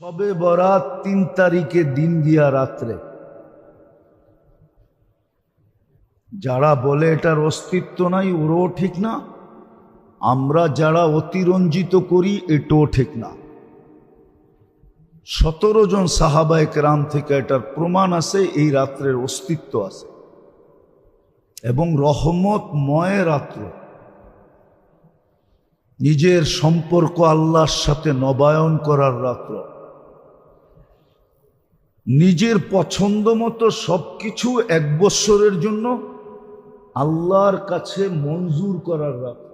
শবে বরাত ৩ তারিখে দিন দিয়া রাত্রে। যারা বলে এটার অস্তিত্ব নাই ওরও ঠিক না, আমরা যারা অতিরঞ্জিত করি এটাও ঠিক না। ১৭ জন সাহাবায়ে কেরাম থেকে এটার প্রমাণ আছে এই রাত্রের অস্তিত্ব আছে এবং রহমতময় রাত্র। নিজের সম্পর্ক আল্লাহর সাথে নবায়ন করার রাত্র, নিজের পছন্দ মতো সবকিছু ১ বৎসরের জন্য আল্লাহর কাছে মঞ্জুর করার রাত্র।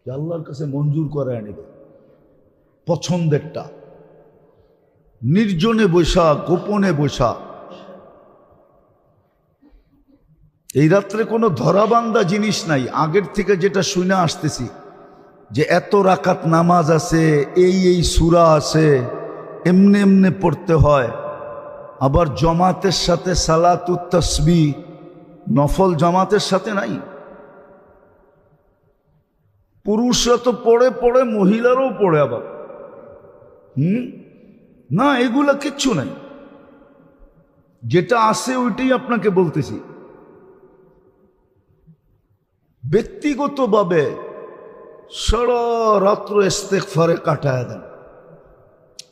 আল্লাহর কাছে মঞ্জুর করায় নেবে পছন্দেরটা, নির্জনে বৈশা, গোপনে বৈশা। এই রাত্রে কোনো ধরাবান্ধা জিনিস নাই। আগের থেকে যেটা শুনে আসতেছি যে এত রাকাত নামাজ আছে, এই সূরা আছে, এমনি এমনি পড়তে হয়। আবার জামাতের সাথে সালাতুত তাসবিহ নফল জামাতের সাথে নাই। পুরুষরা তো পড়ে পড়ে, মহিলারাও পড়ে আবার। না, এগুলা কিচ্ছু নাই। যেটা আছে ওইটাই আপনাকে বলতেছি। ব্যক্তিগতভাবে সারা রাত্র ইস্তেগফারে কাটায় দেন,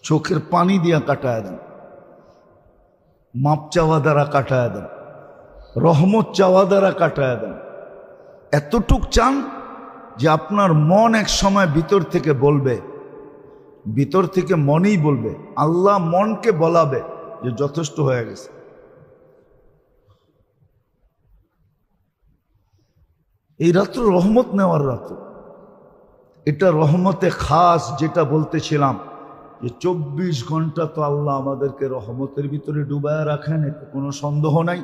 চোখের পানি দিয়া কাটায় দেন, মাপ চাওয়া দ্বারা কাটায় দেন, রহমত চাওয়া দ্বারা কাটায় দেন। এতটুক চান যে আপনার মন এক সময় ভিতর থেকে বলবে, ভিতর থেকে মনেই বলবে, আল্লাহ মনকে বলাবে যে যথেষ্ট হয়ে গেছে। এই রাত্র রহমত নেওয়ার রাত্র। এটা রহমতে খাস, যেটা বলতেছিলাম যে ২৪ ঘন্টা তো আল্লাহ আমাদেরকে রহমতের ভিতরে ডুবায় রাখেন, এতে কোনো সন্দেহ নাই,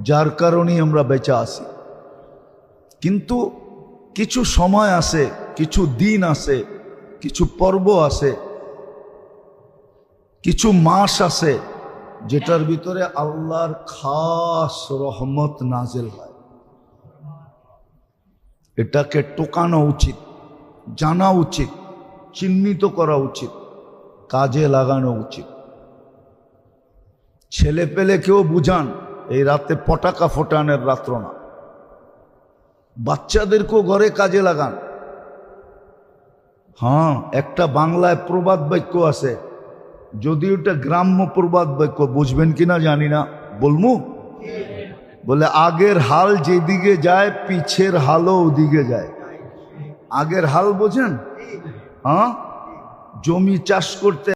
যার কারণেই আমরা বেঁচে আছি। কিন্তু কিছু সময় আছে, কিছু দিন আছে, কিছু পর্ব আছে, কিছু মাস আছে যেটার ভিতরে আল্লাহর খাস রহমত নাজেল হয়। এটাকে টোকানো উচিত, জানা উচিত, চিহ্নিত করা উচিত, কাজে লাগানো উচিত। ছেলে পেলেকেও বুঝান এই রাতে পটাকা ফোটানোর রাত্র না। বাচ্চাদেরকেও ঘরে কাজে লাগান। হ্যাঁ, একটা বাংলায় প্রবাদ বাক্য আছে, যদি ওটা গ্রাম্য প্রবাদ বাক্য, বুঝবেন কিনা জানি না, বলমু? বলে আগের হাল যেদিকে যায় পিছের হালও ওদিকে যায়। আগের হাল বোঝেন? হ্যাঁ, জমি চাষ করতে